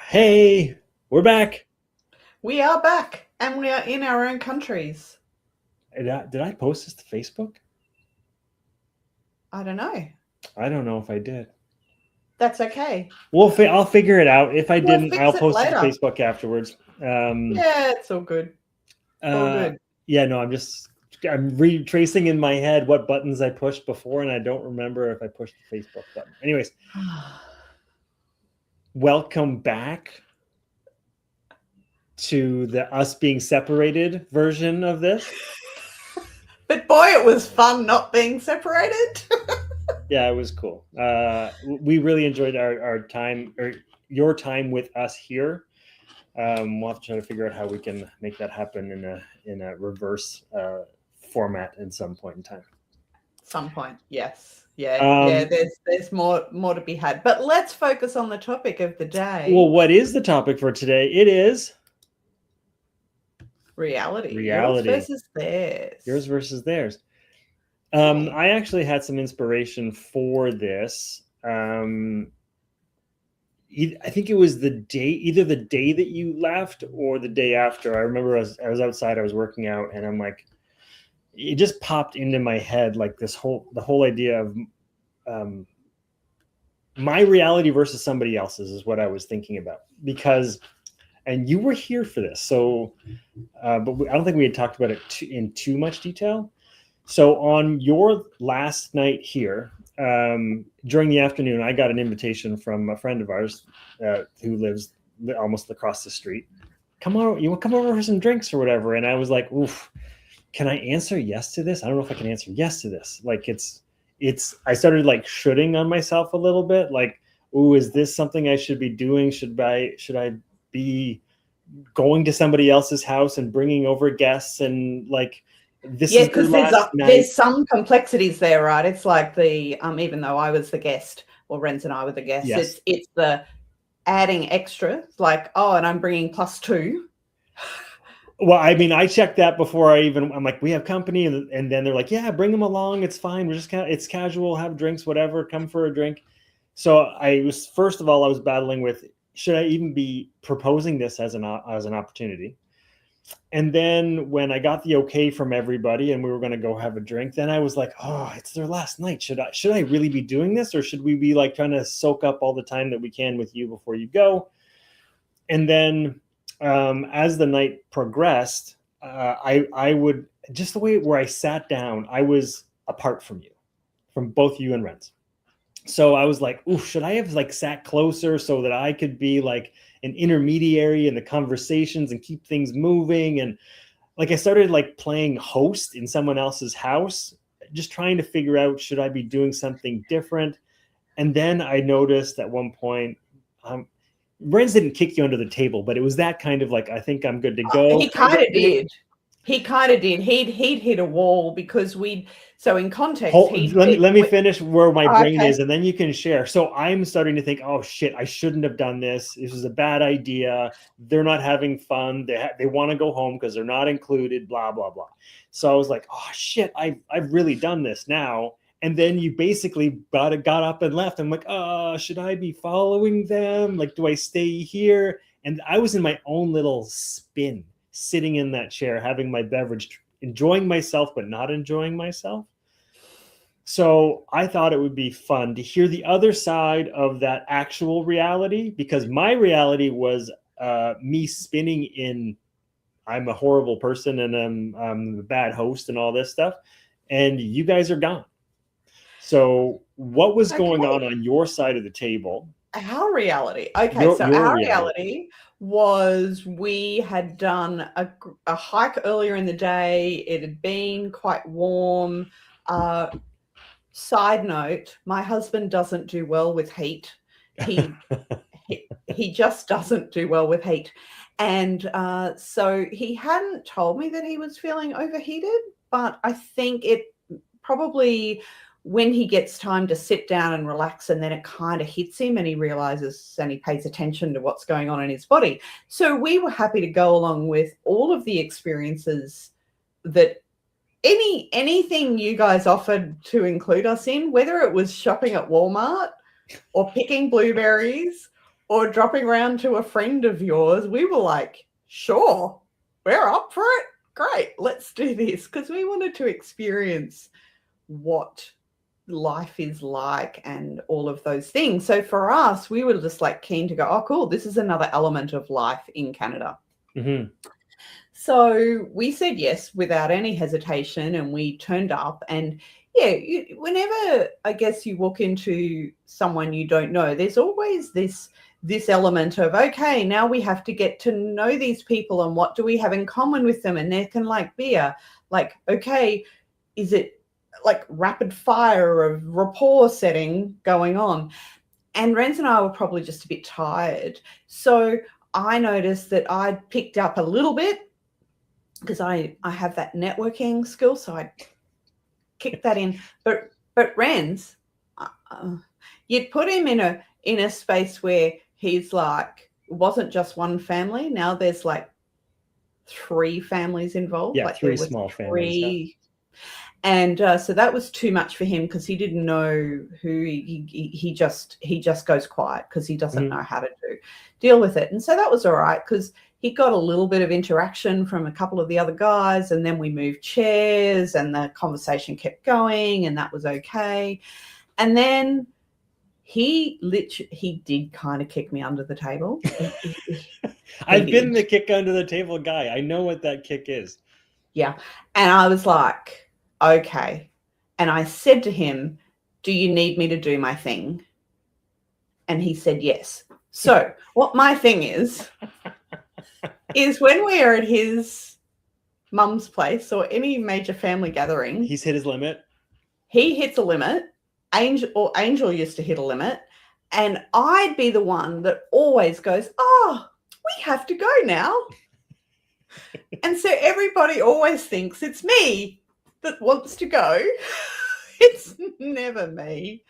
Hey, we're back. We are back and we are in our own countries. Did I post this to Facebook? I don't know. I don't know if I did. That's okay. I'll figure it out. If I We'll didn't, I'll fix it post it to later. Facebook afterwards. Yeah, it's all good. All Uh, good. yeah, no, I'm retracing in my head what buttons I pushed before, and I don't remember if I pushed the Facebook button. Anyways, welcome back to the us being separated version of this. But boy, it was fun not being separated. Yeah, it was cool. We really enjoyed our time or your time with us here. We'll have to try to figure out how we can make that happen in a reverse format at some point in time. Some point, yes. Yeah, yeah, Um, there's more to be had. But let's focus on the topic of the well, day. what is the topic for today? It is Reality. Yours reality. versus theirs. Yours versus theirs. Okay. I actually had some inspiration for this. I think it was either the day that you left or the day after. I remember I was outside, I was working out, and I'm like, it just popped into my head like the whole idea of um, my reality versus somebody else's is what I was thinking about because, and you were here for this, so but I don't think we had talked about it in too much detail. So on your last night here, during the afternoon, I got an invitation from a friend of ours who lives almost across the street. Come on, you want to come over for some drinks or whatever? And I was like, oof, can I answer yes to this? I don't know if I can answer yes to this. Like I started like shooting on myself a little bit. Like, ooh, is this something I should be doing? Should I be going to somebody else's house and bringing over guests and like this Yeah, is their because last night? there's some complexities there, right? It's like the even though I was the guest, or Renz and I were the guests, Yes. it's the adding extra, like, oh, and I'm bringing +2. Well, I mean, I checked that before I'm like, we have company. And then they're like, yeah, bring them along. It's fine. It's casual, have drinks, whatever, come for a drink. So first of all, I was battling with, should I even be proposing this as an opportunity? And then when I got the okay from everybody and we were going to go have a drink, then I was like, oh, it's their last night. Should I really be doing this? Or should we be like trying to soak up all the time that we can with you before you go? And then as the night progressed, I would just the way where I sat down, I was apart from both you and Renz. So I was like, ooh, should I have like sat closer so that I could be like an intermediary in the conversations and keep things moving? And like I started like playing host in someone else's house, just trying to figure out, should I be doing something different? And then I noticed at one point, um, Renz didn't kick you under the table, but it was that kind of like, I think I'm good to go. He kind of did. He kind of did. He'd hit a wall because so in context, Let me finish where my brain okay. is, and then you can share. So I'm starting to think, oh shit, I shouldn't have done this. This is a bad idea. They're not having fun. They want to go home because they're not included. Blah blah blah. So I was like, oh shit, I've really done this now. And then you basically got up and left. I'm like, should I be following them? Like, do I stay here? And I was in my own little spin, sitting in that chair, having my beverage, enjoying myself, but not enjoying myself. So I thought it would be fun to hear the other side of that actual reality, because my reality was me spinning in, I'm a horrible person and I'm a bad host and all this stuff. And you guys are gone. So what was going Okay. on your side of the table? Our reality. Okay, so Your our reality. reality was we had done a hike earlier in the day. It had been quite warm. Side note, my husband doesn't do well with heat. He he just doesn't do well with heat. And so he hadn't told me that he was feeling overheated, but I think it probably when he gets time to sit down and relax, and then it kind of hits him and he realizes and he pays attention to what's going on in his body. So we were happy to go along with all of the experiences that anything you guys offered to include us in, whether it was shopping at Walmart or picking blueberries or dropping around to a friend of yours, we were like, sure, we're up for it. Great, let's do this, because we wanted to experience what life is like and all of those things. So for us, we were just like keen to go, oh, cool, this is another element of life in Canada. Mm-hmm. So we said yes without any hesitation, and we turned up. And yeah, whenever I guess you walk into someone you don't know, there's always this element of, okay, now we have to get to know these people, and what do we have in common with them? And there can like be a like, okay, is it like rapid fire of rapport setting going on? And Renz and I were probably just a bit tired. So I noticed that I'd picked up a little bit, because I have that networking skill, so I kicked that in. But Renz, you'd put him in a space where he's like, it wasn't just one family. Now there's like 3 families involved. Yeah, like 3 small families. Yeah. And so that was too much for him, because he didn't know who he just goes quiet, because he doesn't know how to deal with it. And so that was all right, because he got a little bit of interaction from a couple of the other guys, and then we moved chairs and the conversation kept going, and that was okay. And then he did kind of kick me under the table. I've been the kick under the table guy. I know what that kick is. Yeah. And I was like, okay. And I said to him, do you need me to do my thing? And he said yes. So what my thing is when we are at his mum's place or any major family gathering, he's hit his limit. He hits a limit. Angel used to hit a limit. And I'd be the one that always goes, oh, we have to go now. And so everybody always thinks it's me that wants to go. It's never me.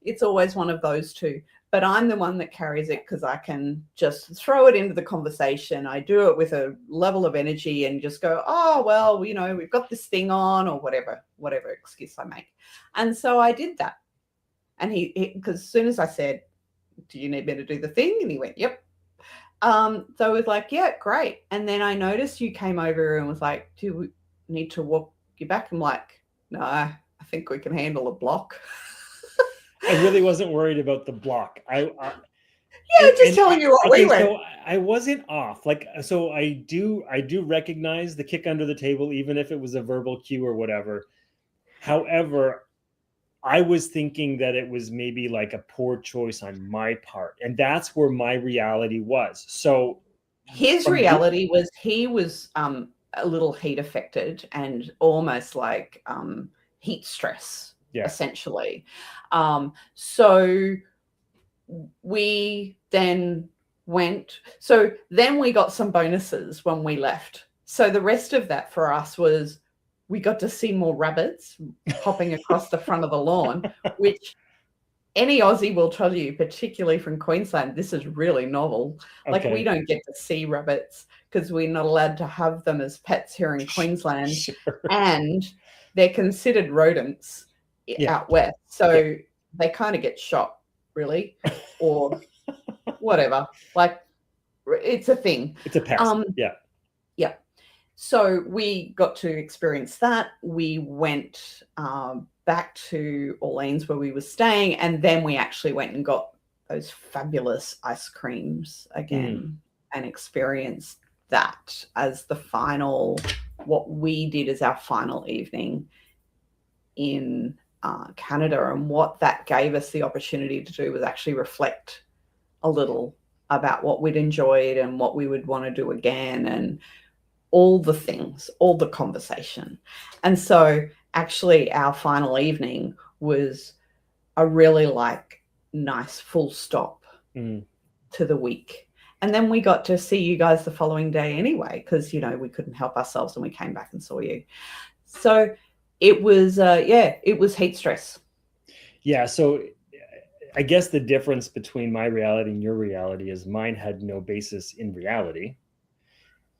It's always one of those two. But I'm the one that carries it, because I can just throw it into the conversation. I do it with a level of energy and just go, oh, well, we've got this thing on, or whatever excuse I make. And so I did that. And because as soon as I said, do you need me to do the thing? And he went, yep. So I was like, yeah, great. And then I noticed you came over and was like, do we need to walk you back? I'm like, no, I think we can handle a block. I really wasn't worried about the block. Just telling you what we went. So I wasn't off. So I do recognize the kick under the table, even if it was a verbal cue or whatever. However, I was thinking that it was maybe like a poor choice on my part, and that's where my reality was. So his reality was he was a little heat affected and almost like heat stress, essentially. So we then went. So then we got some bonuses when we left. So the rest of that for us was, we got to see more rabbits hopping across the front of the lawn, which any Aussie will tell you, particularly from Queensland, this is really novel. Like, we don't get to see rabbits because we're not allowed to have them as pets here in Queensland. Sure. And they're considered rodents out west. So they kind of get shot, really, or whatever. Like, it's a thing. It's a pest. Yeah. So we got to experience that. We went back to Orleans where we were staying, and then we actually went and got those fabulous ice creams again and experienced that as the final, what we did as our final evening in Canada. And what that gave us the opportunity to do was actually reflect a little about what we'd enjoyed and what we would want to do again, and all the things, all the conversation. And so actually our final evening was a really nice full stop to the week. And then we got to see you guys the following day anyway, because, we couldn't help ourselves and we came back and saw you. So it was, it was heat stress. Yeah. So I guess the difference between my reality and your reality is mine had no basis in reality.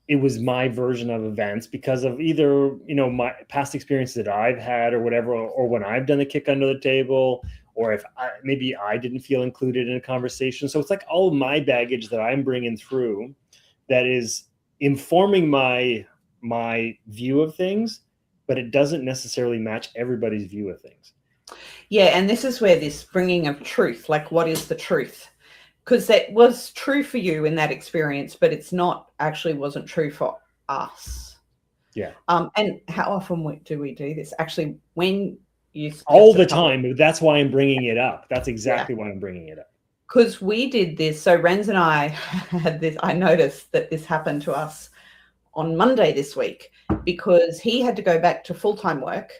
It was my version of events because of either, my past experiences that I've had or whatever, or when I've done the kick under the table, or if maybe I didn't feel included in a conversation. So it's like all of my baggage that I'm bringing through that is informing my view of things, but it doesn't necessarily match everybody's view of things. Yeah, and this is where this bringing of truth, like what is the truth? Because that was true for you in that experience, but it's not actually wasn't true for us. Yeah. And how often do we do this? Actually, when you all the time, that's why I'm bringing it up. That's exactly why I'm bringing it up. Because we did this. So Renz and I had this. I noticed that this happened to us on Monday this week because he had to go back to full-time work,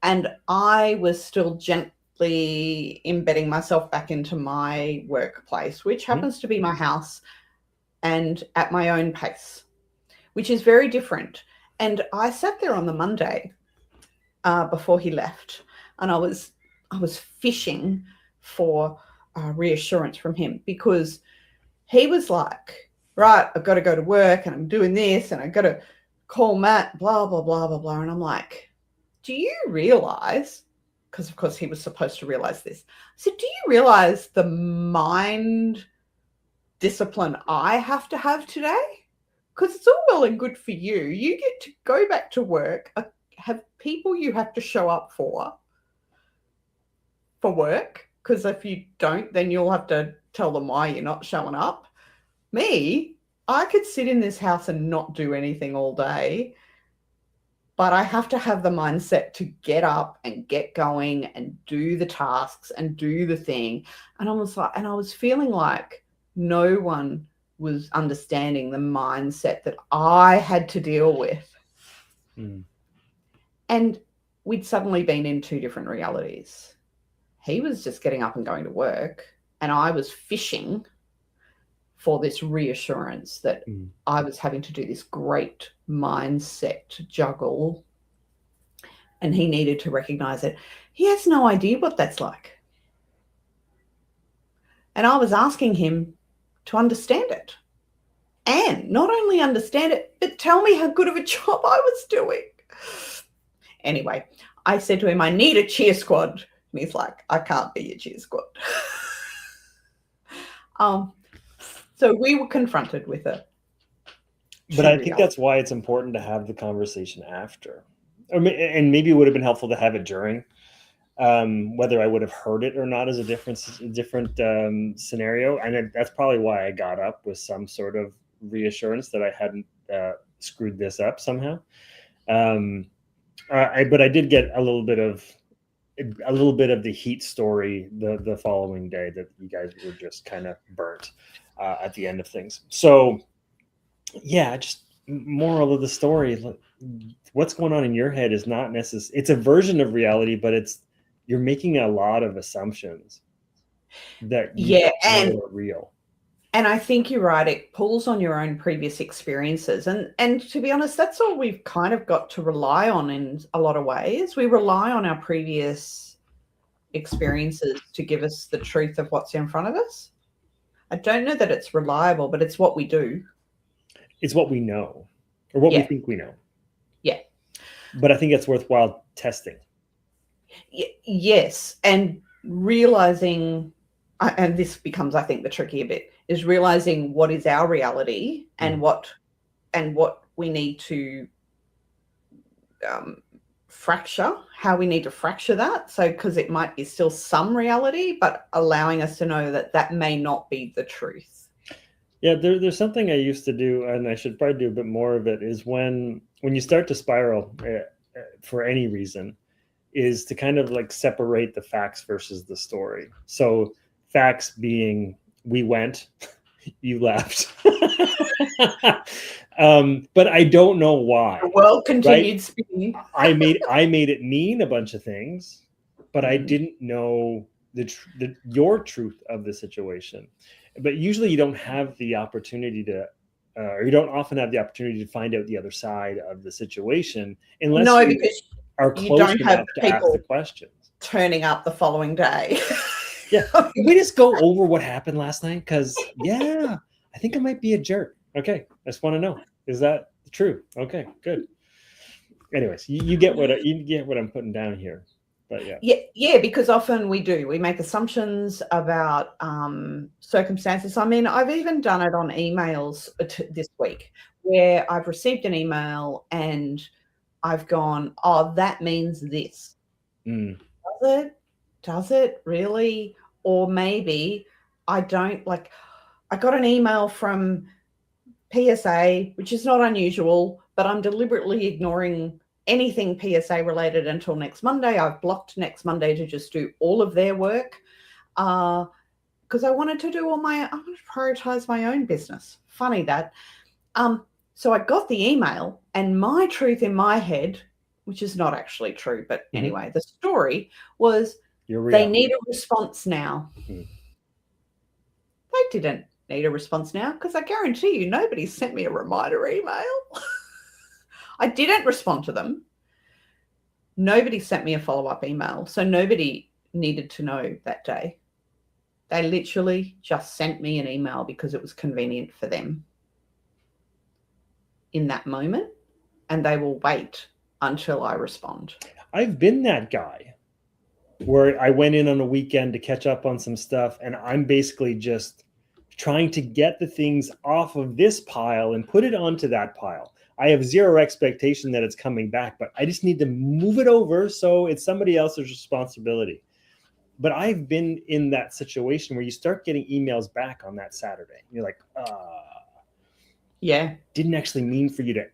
and I was still gently embedding myself back into my workplace, which happens to be my house, and at my own pace, which is very different. And I sat there on the Monday before he left, and I was fishing for reassurance from him, because he was like, right, I've got to go to work and I'm doing this and I've got to call Matt, blah, blah, blah, blah, blah. And I'm like, do you realize, because of course he was supposed to realize this. I said, do you realize the mind discipline I have to have today? Because it's all well and good for you. You get to go back to work, have people you have to show up for work, because if you don't, then you'll have to tell them why you're not showing up. Me, I could sit in this house and not do anything all day, but I have to have the mindset to get up and get going and do the tasks and do the thing. And I was feeling like no one was understanding the mindset that I had to deal with. And we'd suddenly been in two different realities. He was just getting up and going to work, and I was fishing for this reassurance that I was having to do this great mindset juggle, and he needed to recognize it. He has no idea what that's like. And I was asking him to understand it, and not only understand it, but tell me how good of a job I was doing. Anyway, I said to him, I need a cheer squad. And he's like, I can't be your cheer squad. So we were confronted with it. But I think that's why it's important to have the conversation after. And maybe it would have been helpful to have it during. Whether I would have heard it or not is a different scenario. And that's probably why I got up with some sort of reassurance that I hadn't screwed this up somehow. But I did get a little bit of the heat story the following day, that you guys were just kind of burnt at the end of things. So yeah, just moral of the story, what's going on in your head is not necessarily, it's a version of reality, but you're making a lot of assumptions that are real. And I think you're right. It pulls on your own previous experiences. And to be honest, that's all we've kind of got to rely on in a lot of ways. We rely on our previous experiences to give us the truth of what's in front of us. I don't know that it's reliable, but it's what we do. It's what we know, or what we think we know. Yeah. But I think it's worthwhile testing. Yes. And realizing, and this becomes, I think, the trickier bit, is realizing what is our reality and what we need to fracture, how we need to fracture that. So, because it might be still some reality, but allowing us to know that that may not be the truth. Yeah, there's something I used to do, and I should probably do a bit more of it, is when you start to spiral for any reason, is to kind of like separate the facts versus the story. So facts being, we went, you left. But I don't know why. The world continued spinning. I made it mean a bunch of things, but I didn't know your truth of the situation. But usually you don't have the opportunity to, or you don't often have the opportunity to find out the other side of the situation unless because are close enough to ask the questions. Turning up the following day. Yeah. Can we just go over what happened last night? Because I think I might be a jerk. Okay. I just want to know. Is that true? Okay, good. Anyways, you get what I'm putting down here. But yeah. Yeah, because often we make assumptions about circumstances. I mean, I've even done it on emails this week where I've received an email and I've gone, oh, that means this. Mm. Does it really? Or maybe I don't like, I got an email from PSA, which is not unusual, but I'm deliberately ignoring anything PSA related until next Monday. I've blocked next Monday to just do all of their work because I wanted to do I want to prioritize my own business. Funny that. So I got the email, and my truth in my head, which is not actually true, but anyway, the story was they need a response now. They didn't need a response now because I guarantee you nobody sent me a reminder email. I didn't respond to them. Nobody sent me a follow-up email, so nobody needed to know that day. They literally just sent me an email because it was convenient for them in that moment, and they will wait until I respond. I've been that guy where I went in on a weekend to catch up on some stuff, and I'm basically just trying to get the things off of this pile and put it onto that pile. I have zero expectation that it's coming back, but I just need to move it over so it's somebody else's responsibility. But I've been in that situation where you start getting emails back on that Saturday. You're like, yeah, didn't actually mean for you to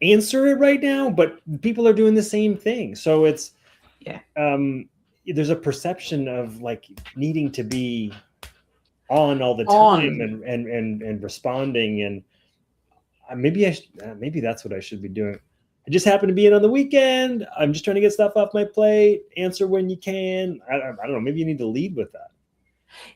answer it right now, but people are doing the same thing. So it's, there's a perception of like needing to be on all the time and responding, and maybe that's what I should be doing. I just happen to be in on the weekend. I'm just trying to get stuff off my plate. Answer when you can. I don't know. Maybe you need to lead with that.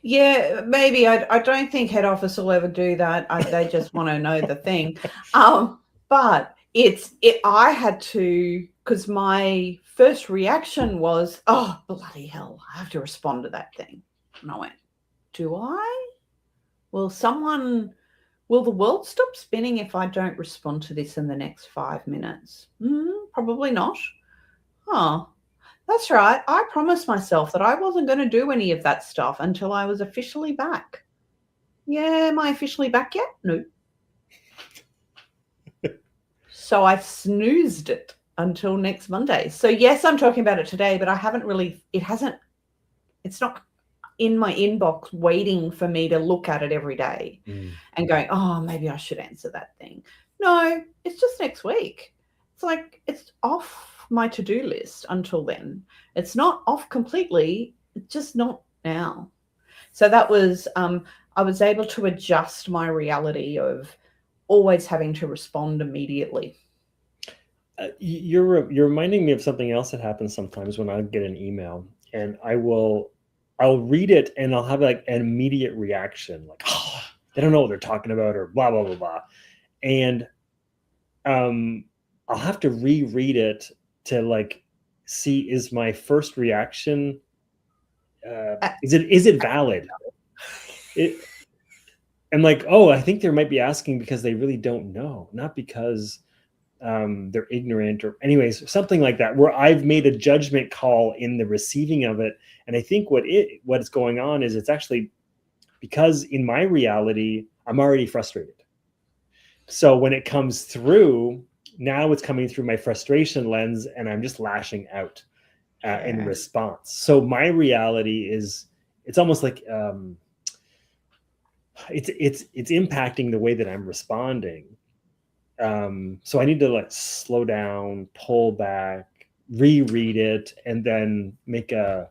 Yeah, maybe. I don't think head office will ever do that. They just want to know the thing. But I had to, because my first reaction was, oh, bloody hell, I have to respond to that thing. And I went, do I? Will the world stop spinning if I don't respond to this in the next 5 minutes? Probably not. Oh, that's right. I promised myself that I wasn't going to do any of that stuff until I was officially back. Yeah, am I officially back yet? No. So I snoozed it until next Monday. So yes, I'm talking about it today, but it's not in my inbox waiting for me to look at it every day and going, oh, maybe I should answer that thing. No, it's just next week. It's like it's off my to-do list until then. It's not off completely, it's just not now. So that was, I was able to adjust my reality of always having to respond immediately. You're reminding me of something else that happens sometimes when I get an email, and I'll read it and I'll have like an immediate reaction, like, oh, they don't know what they're talking about, or blah, blah, blah, blah. And I'll have to reread it to like see, is my first reaction, is it valid? I'm like, oh, I think they might be asking because they really don't know, not because they're ignorant, or anyways, something like that, where I've made a judgment call in the receiving of it. And I think what's going on is it's actually because in my reality, I'm already frustrated. So when it comes through, now it's coming through my frustration lens, and I'm just lashing out in response. So my reality is, it's almost like it's impacting the way that I'm responding. So I need to like slow down, pull back, reread it, and then make a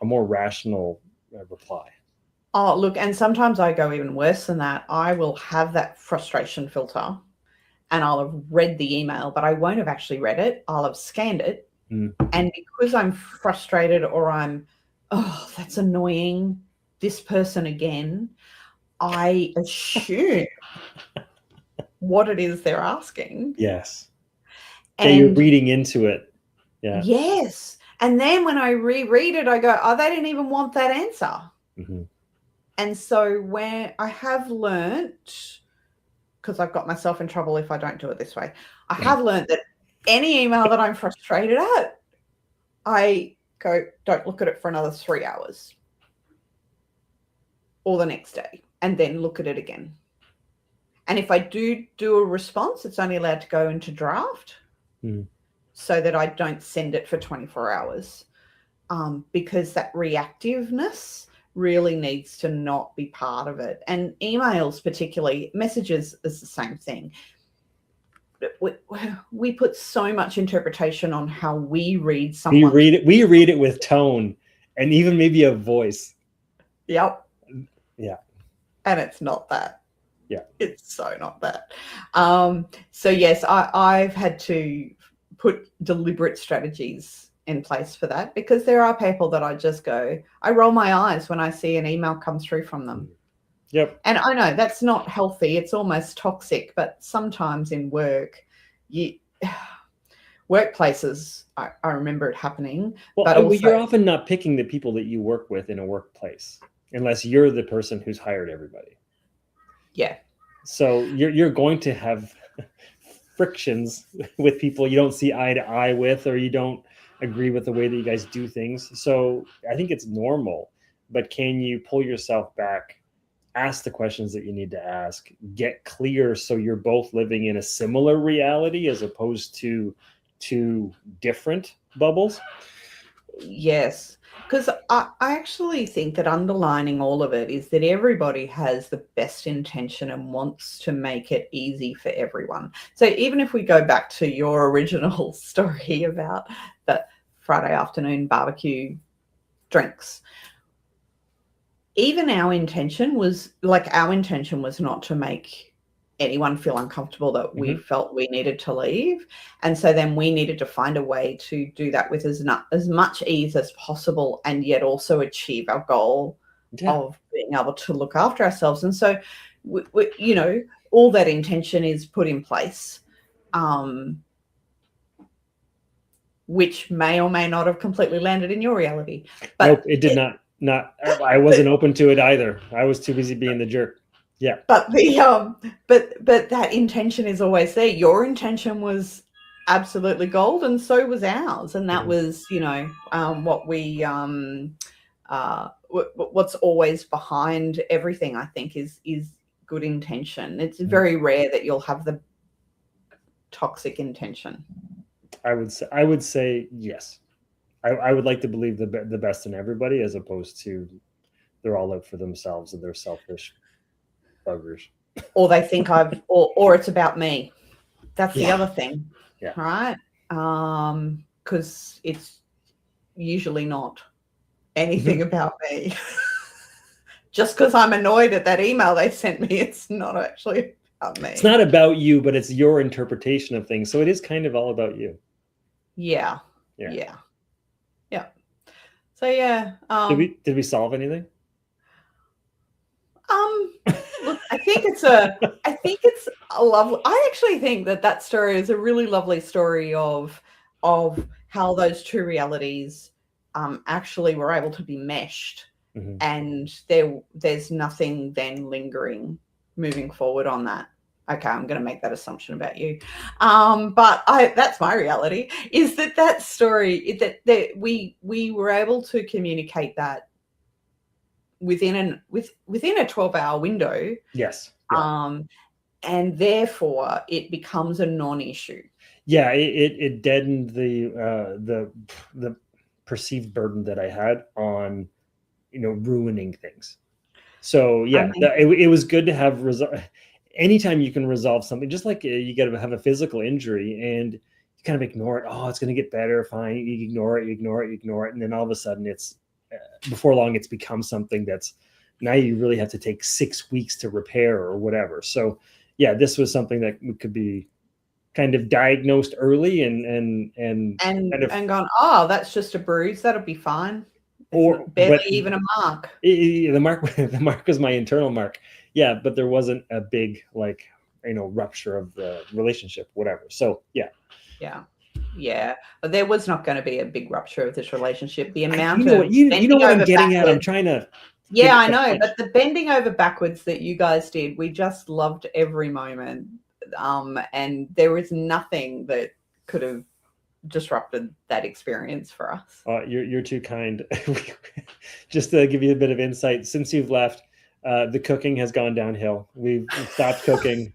more rational reply. Oh, look, and sometimes I go even worse than that. I will have that frustration filter and I'll have read the email, but I won't have actually read it. I'll have scanned it. And because I'm frustrated, or I'm, oh, that's annoying, this person again, I assume what it is they're asking. Yes. And you're reading into it. Yeah. Yes. And then when I reread it, I go, oh, they didn't even want that answer. And so when I have learnt, because I've got myself in trouble if I don't do it this way, I have learnt that any email that I'm frustrated at, I go, don't look at it for another 3 hours or the next day, and then look at it again. And if I do a response, it's only allowed to go into draft so that I don't send it for 24 hours because that reactiveness really needs to not be part of it. And emails, particularly, messages is the same thing. We put so much interpretation on how we read someone. We read it with tone and even maybe a voice. Yep. Yeah. And it's not that. Yeah. It's so not that. So yes, I've had to put deliberate strategies in place for that, because there are people that I roll my eyes when I see an email come through from them. Yep. And I know that's not healthy. It's almost toxic, but sometimes in workplaces, I remember it happening. Well, but also, you're often not picking the people that you work with in a workplace unless you're the person who's hired everybody. Yeah. So you're going to have frictions with people you don't see eye to eye with, or you don't agree with the way that you guys do things. So I think it's normal, but can you pull yourself back, ask the questions that you need to ask, get clear so you're both living in a similar reality as opposed to two different bubbles? Yes. Because I actually think that underlining all of it is that everybody has the best intention and wants to make it easy for everyone. So even if we go back to your original story about the Friday afternoon barbecue drinks, even our intention was not to make anyone feel uncomfortable that we felt we needed to leave. And so then we needed to find a way to do that with as much ease as possible, and yet also achieve our goal of being able to look after ourselves. And so, all that intention is put in place, which may or may not have completely landed in your reality. But nope, it did not. I wasn't open to it either. I was too busy being the jerk. Yeah. But but that intention is always there. Your intention was absolutely gold, and so was ours. And that was, what we what's always behind everything, I think, is good intention. It's very rare that you'll have the toxic intention. I would say yes. I would like to believe the best in everybody, as opposed to they're all out for themselves and they're selfish buggers. Or they think or it's about me. That's the other thing, right? Because it's usually not anything about me. Just because I'm annoyed at that email they sent me, it's not actually about me. It's not about you, but it's your interpretation of things. So it is kind of all about you. Yeah. So did we solve anything? Look, I think it's a lovely. I actually think that story is a really lovely story of how those two realities actually were able to be meshed, and there's nothing then lingering moving forward on that. Okay, I'm going to make that assumption about you, but that's my reality. Is that story that we were able to communicate that within a 12-hour window. Yes. And therefore it becomes a non-issue. Yeah, it deadened the perceived burden that I had on ruining things. So it was good to have anytime you can resolve something, just like you got to have a physical injury and you kind of ignore it. Oh, it's going to get better. Fine. You ignore it. And then all of a sudden before long, it's become something that's now you really have to take 6 weeks to repair or whatever. So yeah, this was something that could be kind of diagnosed early and gone, oh, that's just a bruise. That'll be fine. Or barely even a mark. The mark was my internal mark. Yeah, but there wasn't a big rupture of the relationship, whatever. So yeah. But there was not going to be a big rupture of this relationship. The amount what I'm getting at. I'm trying to. Yeah, I know, but the bending over backwards that you guys did, we just loved every moment. And there was nothing that could have disrupted that experience for us. You're too kind. Just to give you a bit of insight, since you've left, the cooking has gone downhill. We've stopped cooking.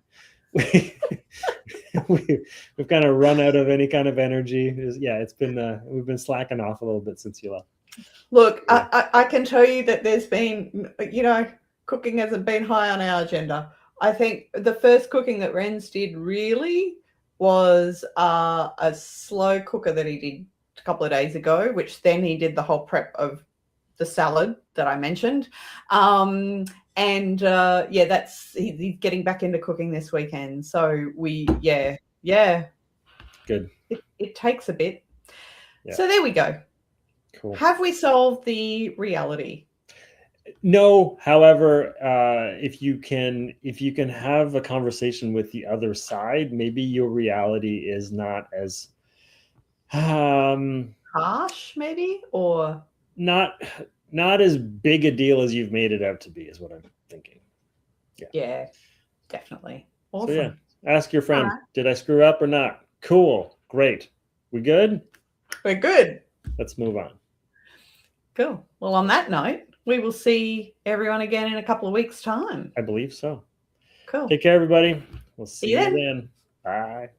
We've kind of run out of any kind of energy. It's been we've been slacking off a little bit since you left. Look, I can tell you that there's been, cooking hasn't been high on our agenda. I think the first cooking that Renz did really was a slow cooker that he did a couple of days ago, which then he did the whole prep of the salad that I mentioned. That's he's getting back into cooking this weekend. So good. It takes a bit. Yeah. So there we go. Cool. Have we solved the reality? No. However, if you can have a conversation with the other side, maybe your reality is not as harsh, maybe, or not as big a deal as you've made it out to be, is what I'm thinking. Yeah, definitely. Awesome. So ask your friend, did I screw up or not? Cool. Great. We good? We're good. Let's move on. Cool. Well, on that note, we will see everyone again in a couple of weeks' time. I believe so. Cool. Take care, everybody. We'll see you then. Bye.